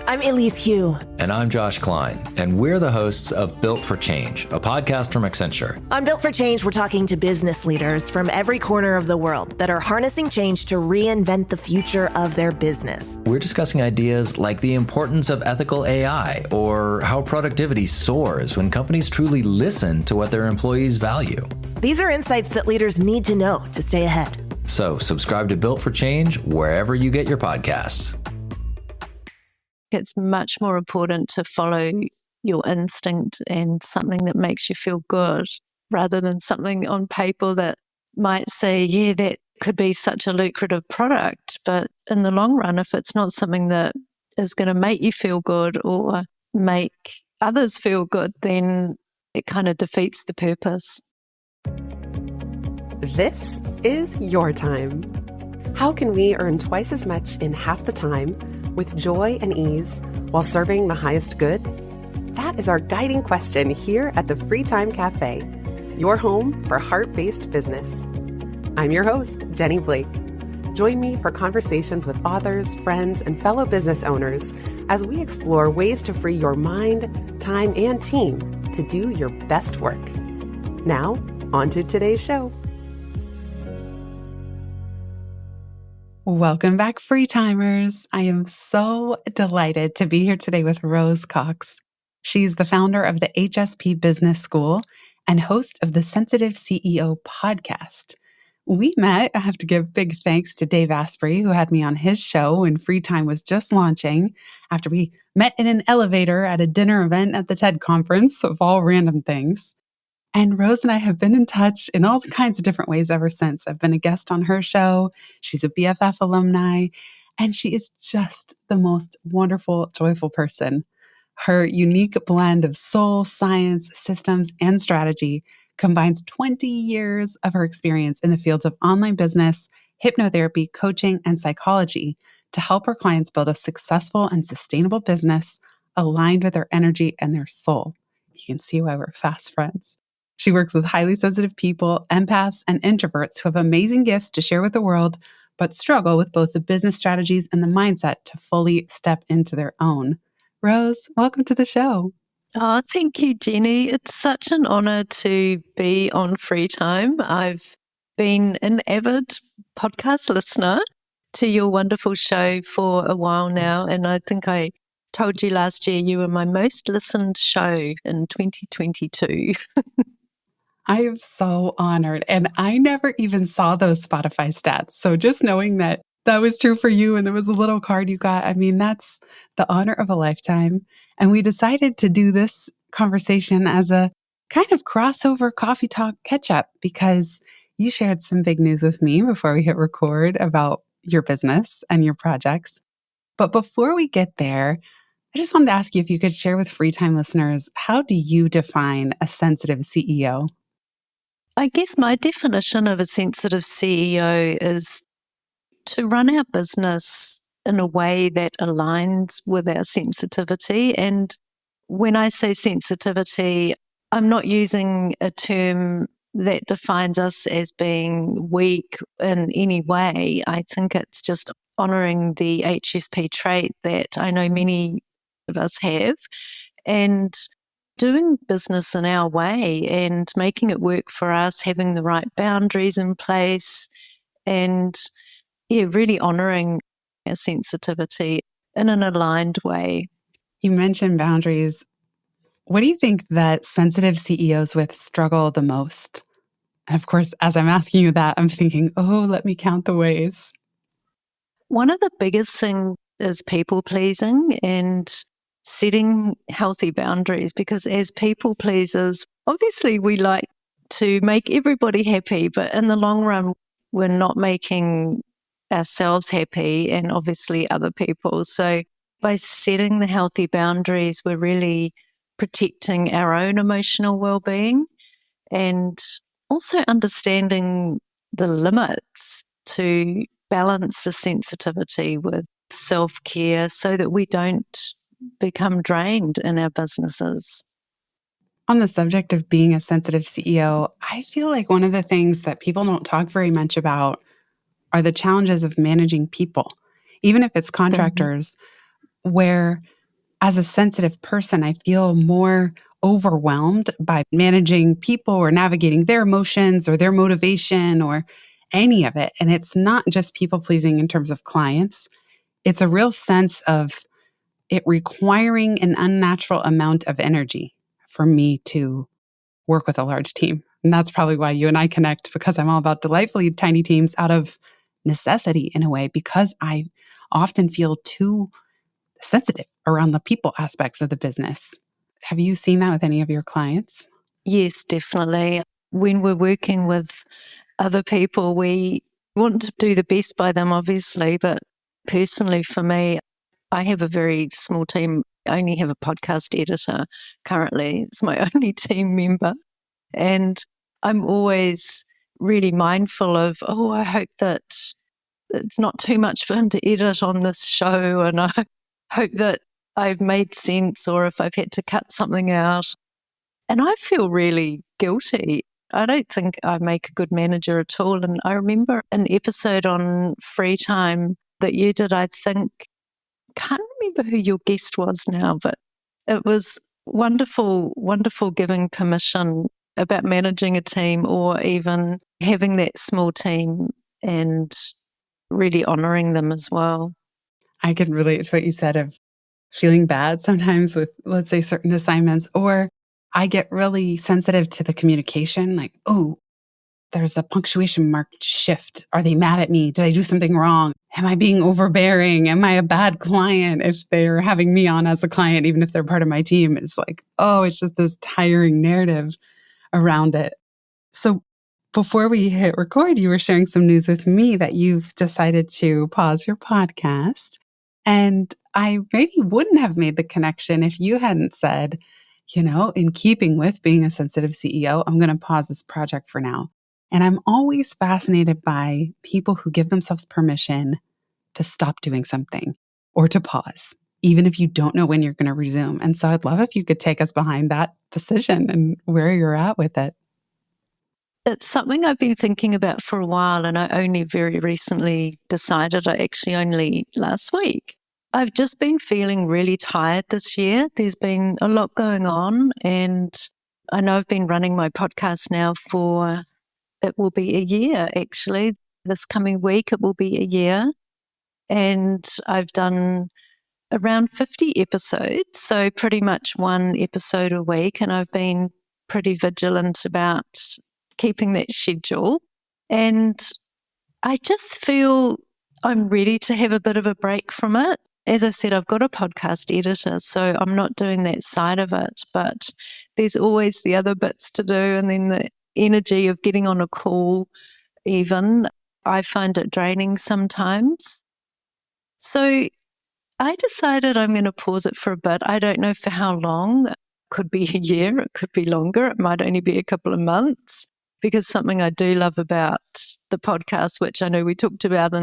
I'm Elise Hugh. And I'm Josh Klein, and we're the hosts of Built for Change, a podcast from Accenture. On Built for Change, we're talking to business leaders from every corner of the world that are harnessing change to reinvent the future of their business. We're discussing ideas like the importance of ethical AI or how productivity soars when companies truly listen to what their employees value. These are insights that leaders need to know to stay ahead. So subscribe to Built for Change wherever you get your podcasts. It's much more important to follow your instinct and something that makes you feel good rather than something on paper that might say, yeah, that could be such a lucrative product. But in the long run, if it's not something that is going to make you feel good or make others feel good, then it kind of defeats the purpose. This is your time. How can we earn twice as much in half the time with joy and ease while serving the highest good? That is our guiding question here at the Free Time Cafe, your home for heart-based business. I'm your host, Jenny Blake. Join me for conversations with authors, friends, and fellow business owners as we explore ways to free your mind, time, and team to do your best work. Now, on to today's show. Welcome back, Free Timers. I am so delighted to be here today with Rose Cox. She's the founder of the HSP Business School and host of the Sensitive CEO podcast. We met, I have to give big thanks to Dave Asprey, who had me on his show when Free Time was just launching, after we met in an elevator at a dinner event at the TED conference, of all random things. And Rose and I have been in touch in all kinds of different ways ever since. I've been a guest on her show. She's a BFF alumni, and she is just the most wonderful, joyful person. Her unique blend of soul, science, systems, and strategy combines 20 years of her experience in the fields of online business, hypnotherapy, coaching, and psychology to help her clients build a successful and sustainable business aligned with their energy and their soul. You can see why we're fast friends. She works with highly sensitive people, empaths, and introverts who have amazing gifts to share with the world, but struggle with both the business strategies and the mindset to fully step into their own. Rose, welcome to the show. Oh, thank you, Jenny. It's such an honor to be on Free Time. I've been an avid podcast listener to your wonderful show for a while now, and I think I told you last year you were my most listened show in 2022. I am so honored. And I never even saw those Spotify stats. So just knowing that that was true for you and there was a little card you got, I mean, that's the honor of a lifetime. And we decided to do this conversation as a kind of crossover coffee talk catch up because you shared some big news with me before we hit record about your business and your projects. But before we get there, I just wanted to ask you if you could share with Free Time listeners, how do you define a sensitive CEO? I guess my definition of a sensitive CEO is to run our business in a way that aligns with our sensitivity. And when I say sensitivity, I'm not using a term that defines us as being weak in any way. I think it's just honoring the HSP trait that I know many of us have and doing business in our way and making it work for us, having the right boundaries in place and really honoring our sensitivity in an aligned way. You mentioned boundaries. What do you think that sensitive CEOs with struggle the most? And of course, as I'm asking you that, I'm thinking, let me count the ways. One of the biggest things is people pleasing and setting healthy boundaries, because as people pleasers, obviously we like to make everybody happy, but in the long run, we're not making ourselves happy and obviously other people. So by setting the healthy boundaries, we're really protecting our own emotional well-being and also understanding the limits to balance the sensitivity with self-care so that we don't become drained in our businesses. On the subject of being a sensitive CEO, I feel like one of the things that people don't talk very much about are the challenges of managing people, even if it's contractors, where as a sensitive person, I feel more overwhelmed by managing people or navigating their emotions or their motivation or any of it. And it's not just people pleasing in terms of clients. It's a real sense of it requiring an unnatural amount of energy for me to work with a large team. And that's probably why you and I connect, because I'm all about delightfully tiny teams out of necessity in a way, because I often feel too sensitive around the people aspects of the business. Have you seen that with any of your clients? Yes, definitely. When we're working with other people, we want to do the best by them, obviously. But personally, for me, I have a very small team. I only have a podcast editor currently. It's my only team member. And I'm always really mindful of, I hope that it's not too much for him to edit on this show. And I hope that I've made sense, or if I've had to cut something out. And I feel really guilty. I don't think I make a good manager at all. And I remember an episode on Free Time that you did, I think, can't remember who your guest was now, but it was wonderful, wonderful giving permission about managing a team or even having that small team and really honoring them as well. I can relate to what you said of feeling bad sometimes with, let's say, certain assignments, or I get really sensitive to the communication, like, oh, there's a punctuation mark shift. Are they mad at me? Did I do something wrong? Am I being overbearing? Am I a bad client if they're having me on as a client, even if they're part of my team? It's like, it's just this tiring narrative around it. So before we hit record, you were sharing some news with me that you've decided to pause your podcast. And I maybe wouldn't have made the connection if you hadn't said, in keeping with being a sensitive CEO, I'm going to pause this project for now. And I'm always fascinated by people who give themselves permission to stop doing something or to pause, even if you don't know when you're going to resume. And so I'd love if you could take us behind that decision and where you're at with it. It's something I've been thinking about for a while, and I only very recently decided, only last week. I've just been feeling really tired this year. There's been a lot going on, and I know I've been running my podcast now for, it will be a year actually. This coming week, it will be a year. And I've done around 50 episodes, so pretty much one episode a week. And I've been pretty vigilant about keeping that schedule. And I just feel I'm ready to have a bit of a break from it. As I said, I've got a podcast editor, so I'm not doing that side of it, but there's always the other bits to do. And then the energy of getting on a call, even, I find it draining sometimes. So I decided I'm going to pause it for a bit. I don't know for how long. It could be a year, it could be longer, it might only be a couple of months. Because something I do love about the podcast, which I know we talked about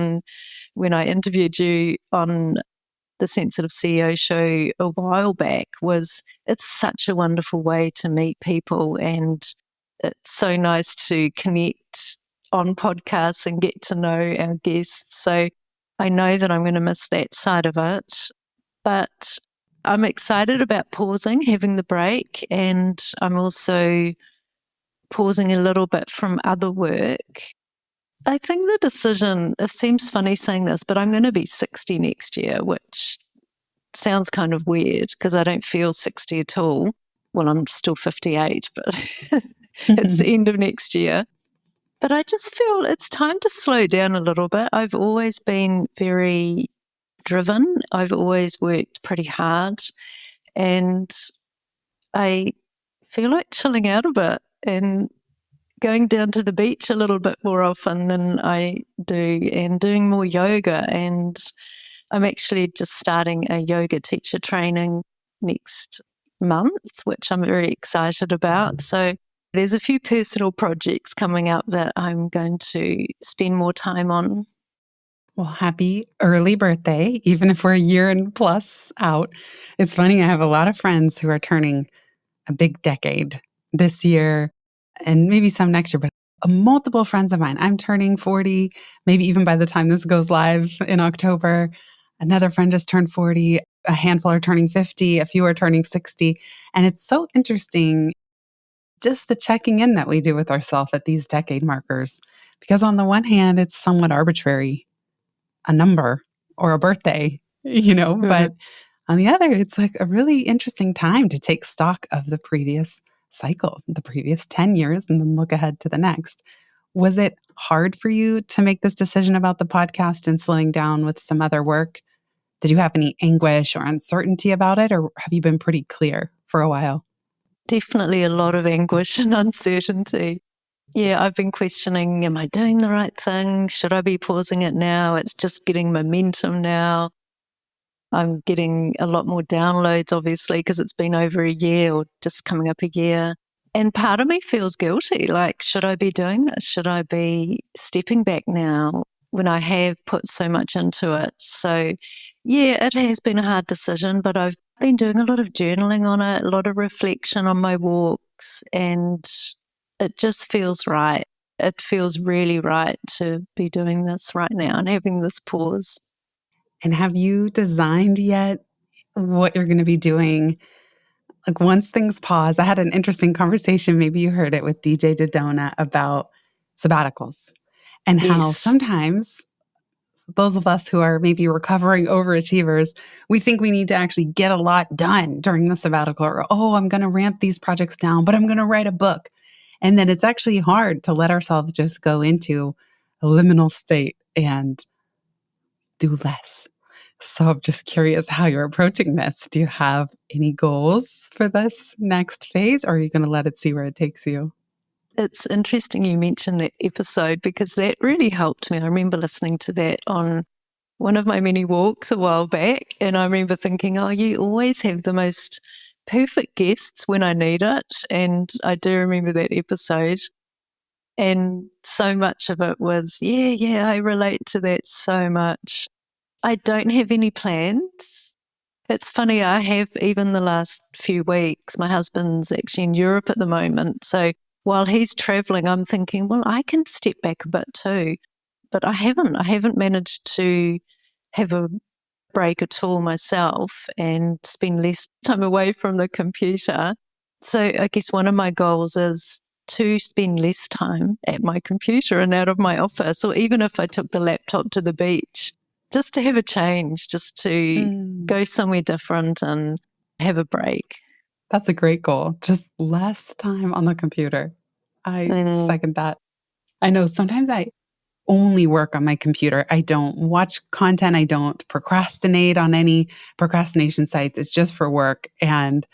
when I interviewed you on the Sensitive CEO show a while back, was it's such a wonderful way to meet people, and it's so nice to connect on podcasts and get to know our guests. So I know that I'm going to miss that side of it, but I'm excited about pausing, having the break, and I'm also pausing a little bit from other work. I think the decision, it seems funny saying this, but I'm going to be 60 next year, which sounds kind of weird because I don't feel 60 at all. Well, I'm still 58, but it's the end of next year. But I just feel it's time to slow down a little bit. I've always been very driven. I've always worked pretty hard, and I feel like chilling out a bit and going down to the beach a little bit more often than I do, and doing more yoga. And I'm actually just starting a yoga teacher training next month, which I'm very excited about. So there's a few personal projects coming up that I'm going to spend more time on. Well, happy early birthday, even if we're a year and plus out. It's funny, I have a lot of friends who are turning a big decade this year and maybe some next year, but multiple friends of mine. I'm turning 40, maybe even by the time this goes live in October. Another friend just turned 40. a handful are turning 50, a few are turning 60. And it's so interesting, just the checking in that we do with ourselves at these decade markers. Because on the one hand, it's somewhat arbitrary, a number or a birthday, but on the other, it's like a really interesting time to take stock of the previous cycle, the previous 10 years, and then look ahead to the next. Was it hard for you to make this decision about the podcast and slowing down with some other work? Did you have any anguish or uncertainty about it, or have you been pretty clear for a while? Definitely a lot of anguish and uncertainty. Yeah, I've been questioning, am I doing the right thing? Should I be pausing it now? It's just getting momentum now. I'm getting a lot more downloads, obviously, because it's been over a year or just coming up a year. And part of me feels guilty. Like, should I be doing this? Should I be stepping back now when I have put so much into it? So, yeah, it has been a hard decision, but I've been doing a lot of journaling on it, a lot of reflection on my walks, and it just feels right. It feels really right to be doing this right now and having this pause. And have you designed yet what you're going to be doing? Like once things pause, I had an interesting conversation, maybe you heard it, with DJ Dodona about sabbaticals and how Yes. sometimes those of us who are maybe recovering overachievers, we think we need to actually get a lot done during the sabbatical, or, I'm going to ramp these projects down, but I'm going to write a book. And then it's actually hard to let ourselves just go into a liminal state and do less. So I'm just curious how you're approaching this. Do you have any goals for this next phase, or are you going to let it see where it takes you? It's interesting you mentioned that episode because that really helped me. I remember listening to that on one of my many walks a while back, and I remember thinking, you always have the most perfect guests when I need it. And I do remember that episode. And so much of it was, I relate to that so much. I don't have any plans. It's funny, I have even the last few weeks. My husband's actually in Europe at the moment. So while he's traveling, I'm thinking, well, I can step back a bit too. But I haven't managed to have a break at all myself and spend less time away from the computer. So I guess one of my goals is to spend less time at my computer and out of my office, or even if I took the laptop to the beach, just to have a change, just to go somewhere different and have a break. That's a great goal. Just less time on the computer. I second that. I know sometimes I only work on my computer. I don't watch content. I don't procrastinate on any procrastination sites. It's just for work. And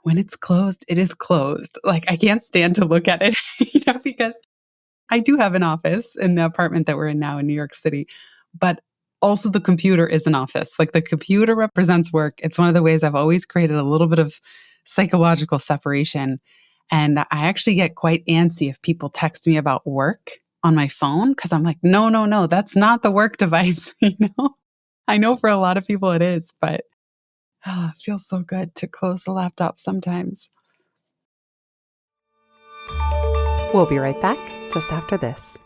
when it's closed, it is closed. Like I can't stand to look at it, because I do have an office in the apartment that we're in now in New York City, but also the computer is an office. Like the computer represents work. It's one of the ways I've always created a little bit of psychological separation. And I actually get quite antsy if people text me about work on my phone, because I'm like, no, that's not the work device. I know for a lot of people it is, but it feels so good to close the laptop sometimes. We'll be right back just after this.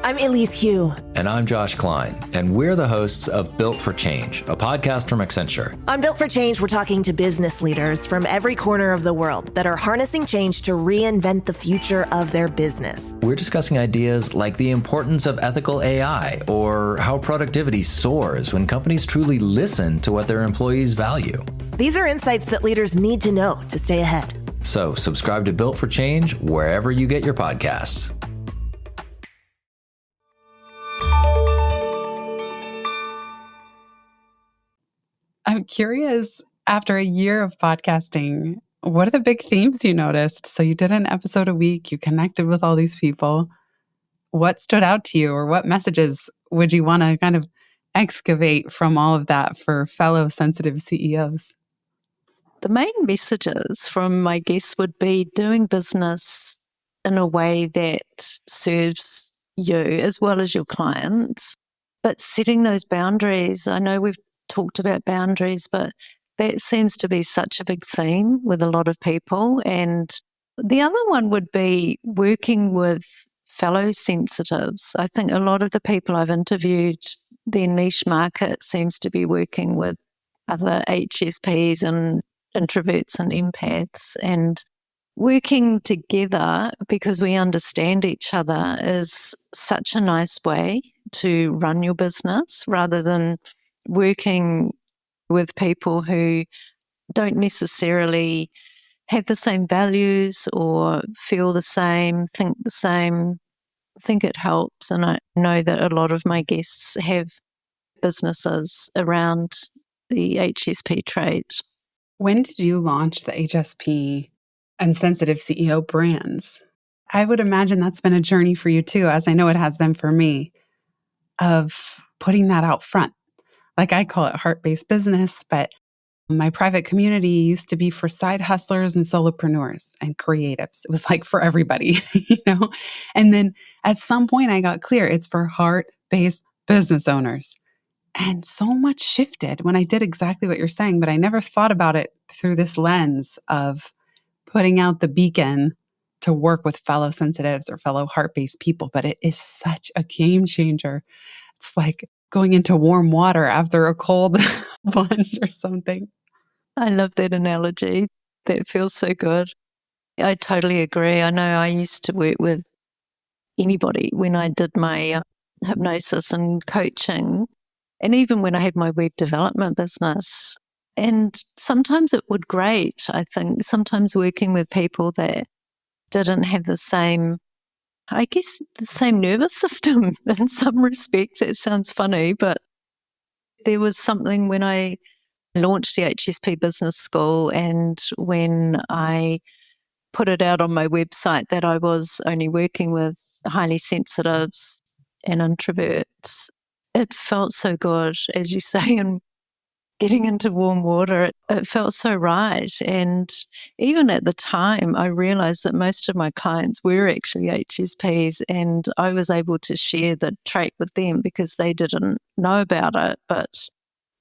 I'm Elise Hugh. And I'm Josh Klein, and we're the hosts of Built for Change, a podcast from Accenture. On Built for Change, we're talking to business leaders from every corner of the world that are harnessing change to reinvent the future of their business. We're discussing ideas like the importance of ethical AI or how productivity soars when companies truly listen to what their employees value. These are insights that leaders need to know to stay ahead. So subscribe to Built for Change wherever you get your podcasts. I'm curious, after a year of podcasting, what are the big themes you noticed? So you did an episode a week, you connected with all these people. What stood out to you, or what messages would you want to kind of excavate from all of that for fellow sensitive CEOs? The main messages from my guests would be doing business in a way that serves you as well as your clients, but setting those boundaries. I know we've talked about boundaries, but that seems to be such a big theme with a lot of people. And the other one would be working with fellow sensitives. I think a lot of the people I've interviewed their niche market seems to be working with other HSPs and introverts and empaths, and working together because we understand each other is such a nice way to run your business rather than working with people who don't necessarily have the same values or feel the same, think the same. I think it helps. And I know that a lot of my guests have businesses around the HSP trait. When did you launch the HSP and Sensitive CEO brands? I would imagine that's been a journey for you too, as I know it has been for me, of putting that out front. Like I call it heart-based business, but my private community used to be for side hustlers and solopreneurs and creatives. It was like for everybody, you know? And then at some point I got clear it's for heart-based business owners. And so much shifted when I did exactly what you're saying, but I never thought about it through this lens of putting out the beacon to work with fellow sensitives or fellow heart-based people. But it is such a game changer. It's like going into warm water after a cold plunge or something. I love that analogy. That feels so good. I totally agree. I know I used to work with anybody when I did my hypnosis and coaching, and even when I had my web development business. And sometimes it would great. I think sometimes working with people that didn't have the same, I guess, the same nervous system in some respects. It sounds funny, but there was something when I launched the HSP Business School and when I put it out on my website that I was only working with highly sensitives and introverts. It felt so good, as you say, and getting into warm water, it felt so right. And even at the time, I realized that most of my clients were actually HSPs, and I was able to share the trait with them because they didn't know about it. But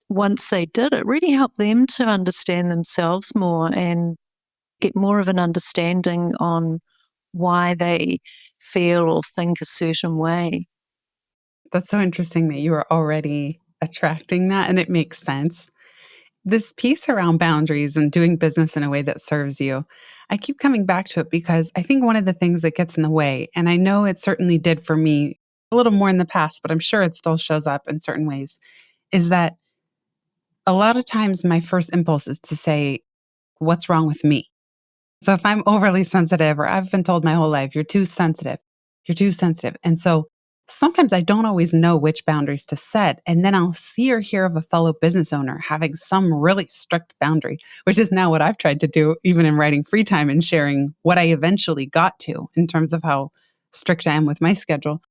once they did, it really helped them to understand themselves more and get more of an understanding on why they feel or think a certain way. That's so interesting that you were already attracting that, and it makes sense. This piece around boundaries and doing business in a way that serves you, I keep coming back to it because I think one of the things that gets in the way, and I know it certainly did for me a little more in the past, but I'm sure it still shows up in certain ways, is that a lot of times my first impulse is to say, what's wrong with me? So if I'm overly sensitive, or I've been told my whole life, you're too sensitive, you're too sensitive. And so sometimes I don't always know which boundaries to set. And then I'll see or hear of a fellow business owner having some really strict boundary, which is now what I've tried to do, even in writing free time and sharing what I eventually got to in terms of how strict I am with my schedule.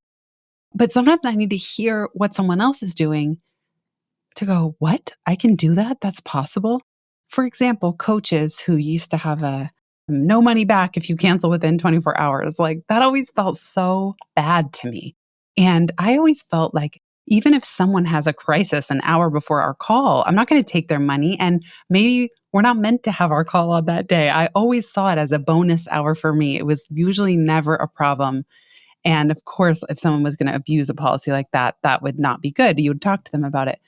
But sometimes I need to hear what someone else is doing to go, what? I can do that? That's possible? For example, coaches who used to have a no money back if you cancel within 24 hours, like that always felt so bad to me. And I always felt like even if someone has a crisis an hour before our call, I'm not going to take their money. And maybe we're not meant to have our call on that day. I always saw it as a bonus hour for me. It was usually never a problem. And of course, if someone was going to abuse a policy like that, that would not be good. You would talk to them about it.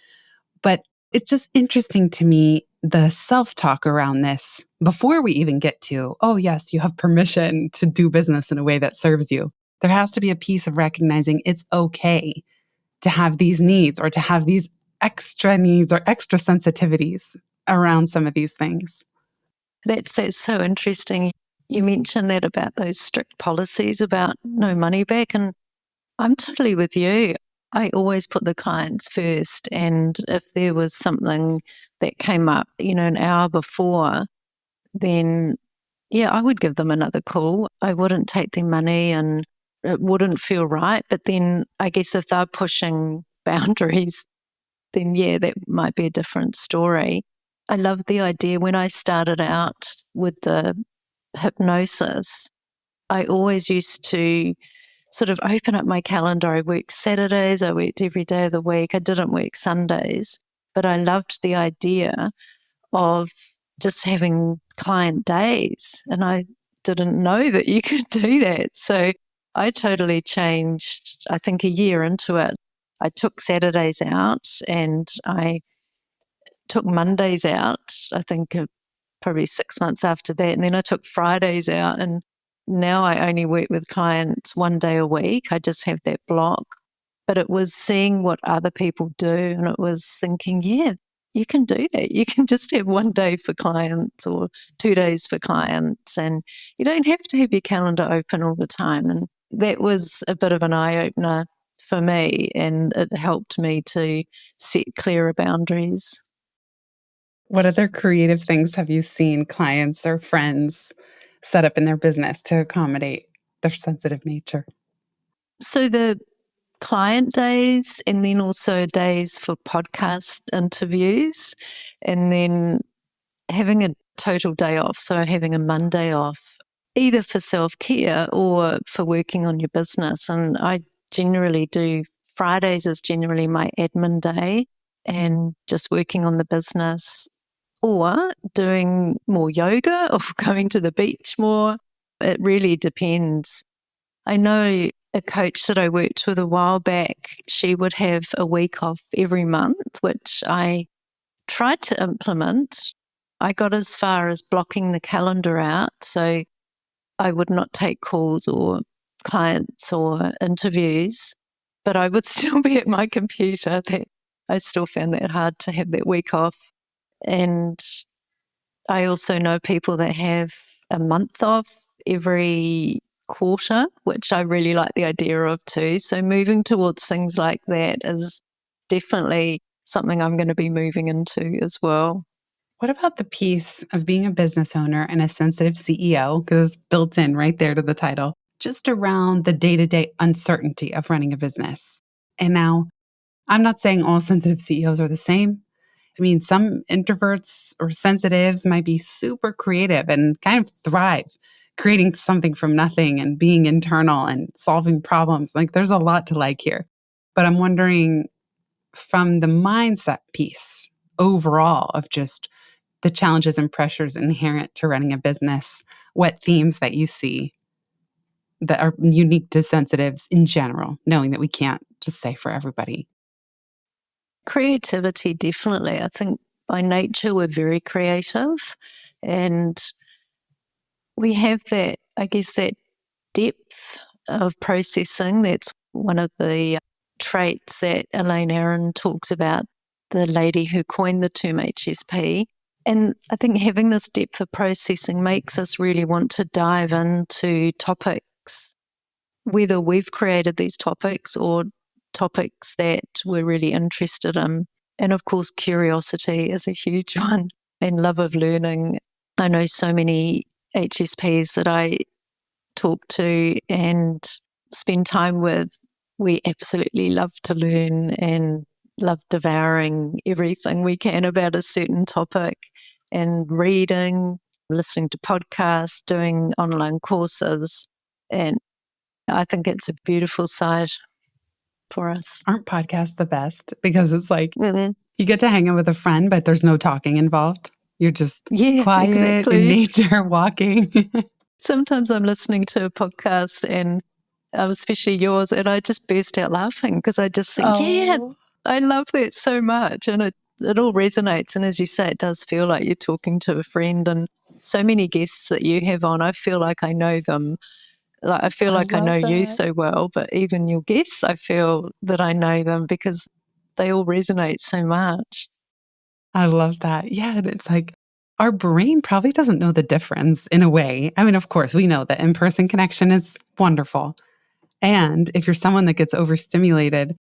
But it's just interesting to me, the self-talk around this before we even get to, oh, yes, you have permission to do business in a way that serves you. There has to be a piece of recognizing it's okay to have these needs or to have these extra needs or extra sensitivities around some of these things. That's so interesting. You mentioned that about those strict policies about no money back, and I'm totally with you. I always put the clients first, and if there was something that came up, an hour before, then yeah, I would give them another call. I wouldn't take their money and it wouldn't feel right. But then I guess if they're pushing boundaries, then yeah, that might be a different story. I love the idea when I started out with the hypnosis, I always used to sort of open up my calendar. I worked Saturdays, I worked every day of the week. I didn't work Sundays, but I loved the idea of just having client days. And I didn't know that you could do that. So I totally changed, I think, a year into it. I took Saturdays out and I took Mondays out, I think probably 6 months after that. And then I took Fridays out. And now I only work with clients 1 day a week. I just have that block. But it was seeing what other people do. And it was thinking, yeah, you can do that. You can just have 1 day for clients or 2 days for clients. And you don't have to have your calendar open all the time. And that was a bit of an eye-opener for me. And it helped me to set clearer boundaries. What other creative things have you seen clients or friends set up in their business to accommodate their sensitive nature? So the client days and then also days for podcast interviews and then having a total day off. So having a Monday off, either for self-care or for working on your business. And I generally do Fridays is generally my admin day and just working on the business or doing more yoga or going to the beach more. It really depends. I know a coach that I worked with a while back, she would have a week off every month, which I tried to implement. I got as far as blocking the calendar out. So I would not take calls or clients or interviews, but I would still be at my computer. I still found that hard to have that week off. And I also know people that have a month off every quarter, which I really like the idea of too. So moving towards things like that is definitely something I'm going to be moving into as well. What about the piece of being a business owner and a sensitive CEO, because it's built in right there to the title, just around the day-to-day uncertainty of running a business? And now, I'm not saying all sensitive CEOs are the same. I mean, some introverts or sensitives might be super creative and kind of thrive creating something from nothing and being internal and solving problems. Like, there's a lot to like here. But I'm wondering, from the mindset piece overall of just the challenges and pressures inherent to running a business, what themes that you see that are unique to sensitives in general, knowing that we can't just say for everybody? Creativity, definitely. I think by nature we're very creative and we have that, I guess, that depth of processing. That's one of the traits that Elaine Aron talks about, the lady who coined the term HSP. And I think having this depth of processing makes us really want to dive into topics, whether we've created these topics or topics that we're really interested in. And of course, curiosity is a huge one and love of learning. I know so many HSPs that I talk to and spend time with. We absolutely love to learn and love devouring everything we can about a certain topic and reading, listening to podcasts, doing online courses. And I think it's a beautiful side for us. Aren't podcasts the best? Because it's like Mm-hmm. you get to hang out with a friend, but there's no talking involved. You're just quiet exactly. in nature, walking. Sometimes I'm listening to a podcast and especially yours, and I just burst out laughing because I just think, yeah, I love that so much. And it all resonates. And as you say, it does feel like you're talking to a friend. And so many guests that you have on, I feel like I know them. Like I feel like I know you so well, but even your guests, I feel that I know them because they all resonate so much. I love that. Yeah. And it's like our brain probably doesn't know the difference in a way. I mean, of course, we know that in-person connection is wonderful. And if you're someone that gets overstimulated,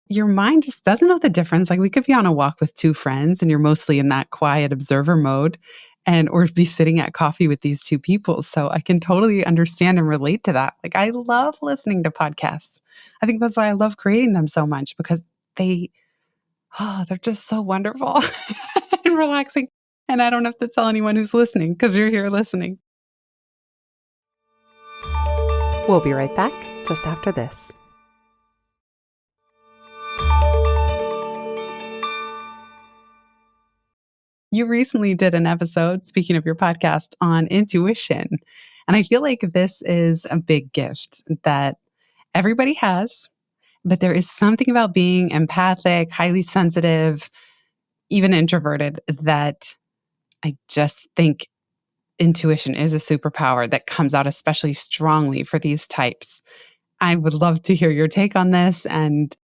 your mind just doesn't know the difference. Like we could be on a walk with two friends and you're mostly in that quiet observer mode or be sitting at coffee with these two people. So I can totally understand and relate to that. Like I love listening to podcasts. I think that's why I love creating them so much because they're just so wonderful and relaxing. And I don't have to tell anyone who's listening because you're here listening. We'll be right back just after this. You recently did an episode, speaking of your podcast, on intuition. And I feel like this is a big gift that everybody has. But there is something about being empathic, highly sensitive, even introverted, that I just think intuition is a superpower that comes out especially strongly for these types. I would love to hear your take on this and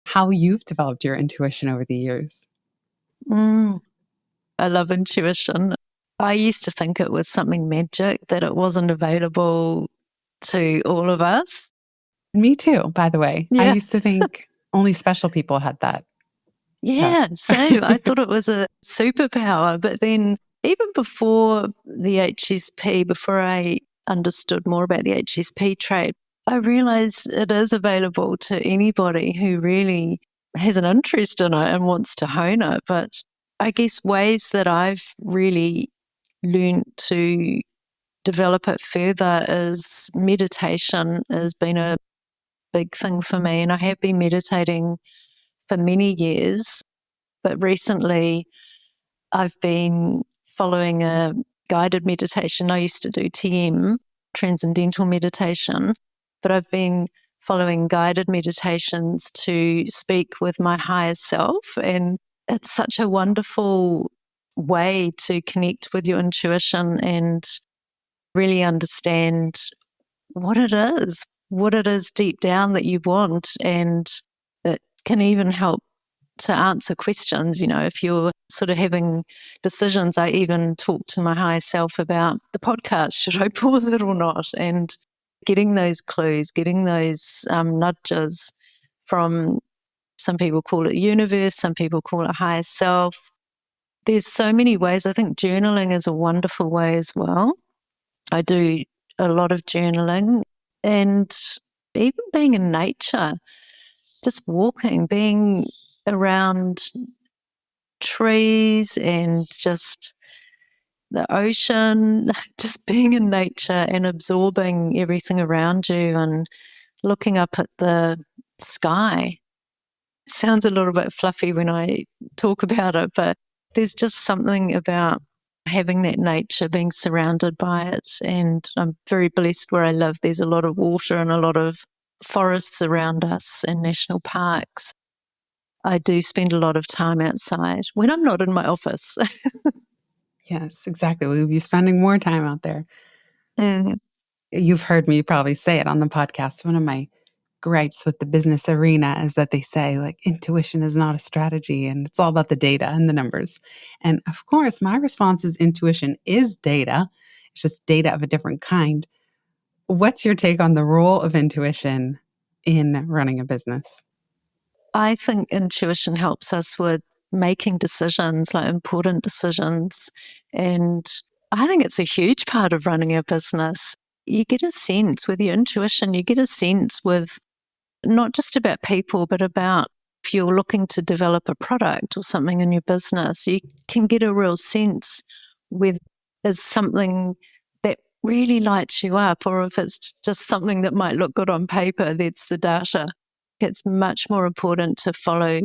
how you've developed your intuition over the years. I love intuition. I used to think it was something magic, that it wasn't available to all of us. Me too, by the way. I Yeah. used to think only special people had that. Yeah, same. I thought it was a superpower. But then even before the HSP, before I understood more about the HSP trait, I realized it is available to anybody who really has an interest in it and wants to hone it. But I guess ways that I've really learned to develop it further is meditation has been a big thing for me. And I have been meditating for many years. But recently, I've been following a guided meditation. I used to do TM, transcendental meditation, but I've been following guided meditations to speak with my higher self. And it's such a wonderful way to connect with your intuition and really understand what it is deep down that you want. And it can even help to answer questions. You know, if you're sort of having decisions, I even talk to my higher self about the podcast. Should I pause it or not? And getting those clues, getting those nudges from, some people call it universe, some people call it higher self. There's so many ways. I think journaling is a wonderful way as well. I do a lot of journaling, and even being in nature, just walking, being around trees and just the ocean, just being in nature and absorbing everything around you and looking up at the sky. It sounds a little bit fluffy when I talk about it, but there's just something about having that nature, being surrounded by it. And I'm very blessed where I live. There's a lot of water and a lot of forests around us and national parks. I do spend a lot of time outside when I'm not in my office. Yes, exactly. We'll be spending more time out there. You've heard me probably say it on the podcast. One of my gripes with the business arena is that they say, like, intuition is not a strategy and it's all about the data and the numbers. And of course, my response is intuition is data. It's just data of a different kind. What's your take on the role of intuition in running a business? I think intuition helps us with making decisions, like important decisions. And I think it's a huge part of running a business. You get a sense with your intuition, you get a sense with not just about people, but about if you're looking to develop a product or something in your business, you can get a real sense whether it's something that really lights you up or if it's just something that might look good on paper. That's the data. It's much more important to follow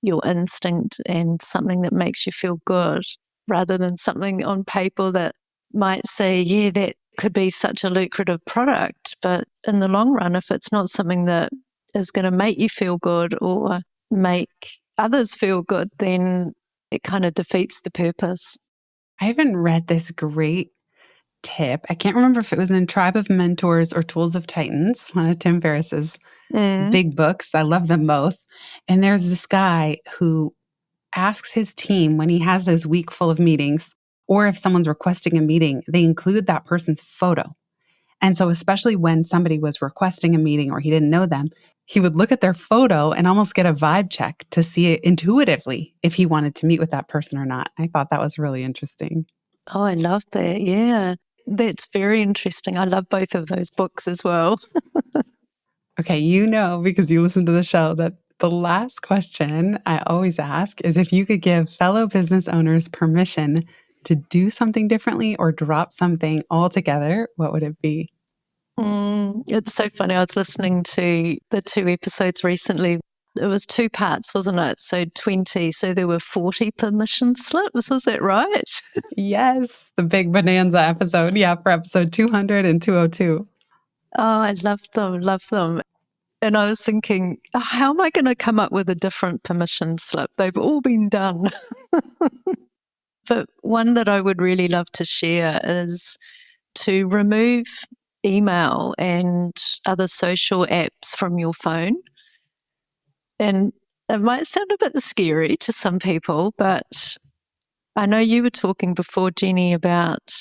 your instinct and something that makes you feel good rather than something on paper that might say, yeah, that could be such a lucrative product. But in the long run, if it's not something that is going to make you feel good or make others feel good, then it kind of defeats the purpose. I even read this great tip. I can't remember if it was in Tribe of Mentors or Tools of Titans, one of Tim Ferriss's big books. I love them both. And there's this guy who asks his team when he has this week full of meetings, or if someone's requesting a meeting, they include that person's photo. And so especially when somebody was requesting a meeting or he didn't know them, he would look at their photo and almost get a vibe check to see it intuitively if he wanted to meet with that person or not. I thought that was really interesting. Oh, I love that. Yeah, that's very interesting. I love both of those books as well. Okay, you know, because you listen to the show, that the last question I always ask is if you could give fellow business owners permission to do something differently or drop something altogether, what would it be? It's so funny. I was listening to the 2 episodes recently. It was 2 parts, wasn't it? So 20. So there were 40 permission slips. Is that right? Yes, the big bonanza episode. Yeah, for episode 200 and 202. Oh, I love them. Love them. And I was thinking, how am I going to come up with a different permission slip? They've all been done. But one that I would really love to share is to remove email and other social apps from your phone. And it might sound a bit scary to some people, but I know you were talking before, Jenny, about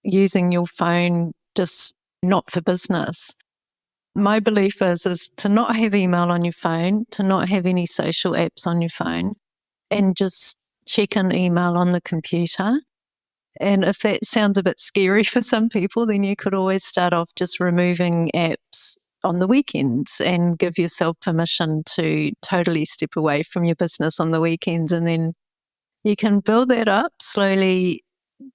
using your phone just not for business. My belief is to not have email on your phone, to not have any social apps on your phone, and just check an email on the computer. And if that sounds a bit scary for some people, then you could always start off just removing apps on the weekends and give yourself permission to totally step away from your business on the weekends. And then you can build that up slowly,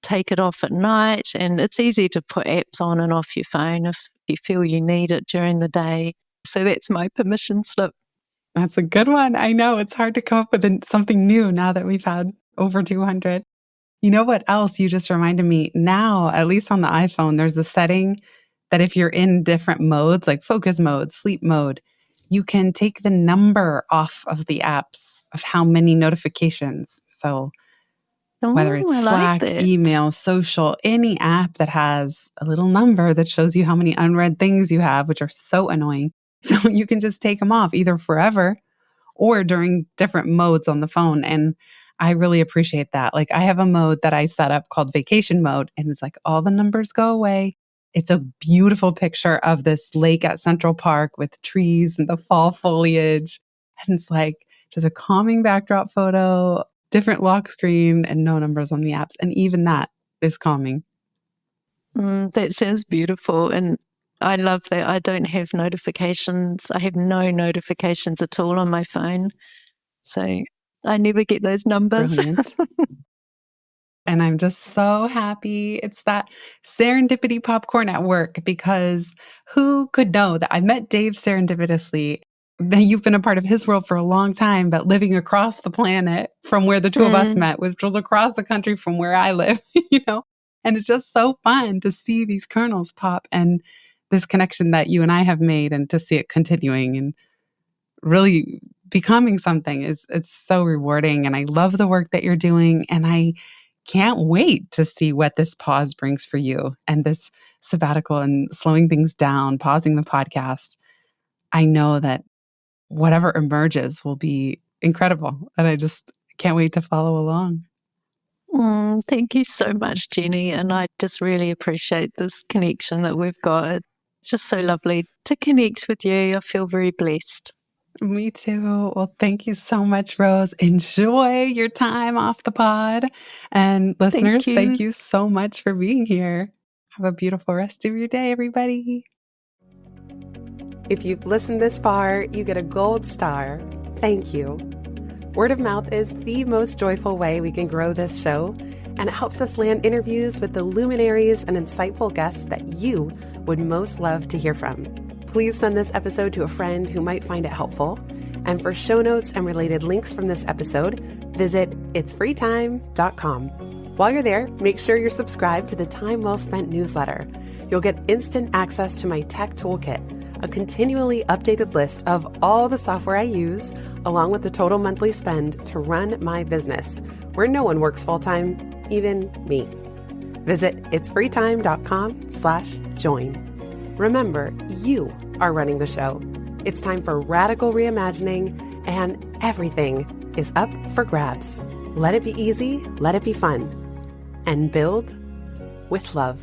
take it off at night. And it's easy to put apps on and off your phone if you feel you need it during the day. So that's my permission slip. That's a good one. I know it's hard to come up with something new now that we've had over 200. You know what else you just reminded me? Now, at least on the iPhone, there's a setting that if you're in different modes, like focus mode, sleep mode, you can take the number off of the apps of how many notifications. So whether it's Slack, email, social, any app that has a little number that shows you how many unread things you have, which are so annoying. So you can just take them off either forever or during different modes on the phone. And I really appreciate that. Like I have a mode that I set up called vacation mode, and it's like all the numbers go away. It's a beautiful picture of this lake at Central Park with trees and the fall foliage. And it's like just a calming backdrop photo, different lock screen, and no numbers on the apps. And even that is calming. That sounds beautiful. And I love that I don't have notifications. I have no notifications at all on my phone. So I never get those numbers. Brilliant. And I'm just so happy. It's that serendipity popcorn at work, because who could know that I met Dave serendipitously. You've been a part of his world for a long time, but living across the planet from where the two of us met, which was across the country from where I live, and it's just so fun to see these kernels pop and this connection that you and I have made, and to see it continuing and really becoming something it's so rewarding. And I love the work that you're doing. And I can't wait to see what this pause brings for you, and this sabbatical and slowing things down, pausing the podcast. I know that whatever emerges will be incredible. And I just can't wait to follow along. Thank you so much, Jenny. And I just really appreciate this connection that we've got. It's just so lovely to connect with you. I feel very blessed. Me too. Well, thank you so much, Rose. Enjoy your time off the pod. And listeners, thank you so much for being here. Have a beautiful rest of your day, everybody. If you've listened this far, you get a gold star. Thank you. Word of mouth is the most joyful way we can grow this show, and it helps us land interviews with the luminaries and insightful guests that you would most love to hear from. Please send this episode to a friend who might find it helpful. And for show notes and related links from this episode, visit itsfreetime.com. While you're there, make sure you're subscribed to the Time Well Spent newsletter. You'll get instant access to my tech toolkit, a continually updated list of all the software I use, along with the total monthly spend to run my business, where no one works full-time, even me. Visit itsfreetime.com/join. Remember, you are running the show. It's time for radical reimagining, and everything is up for grabs. Let it be easy, let it be fun, and build with love.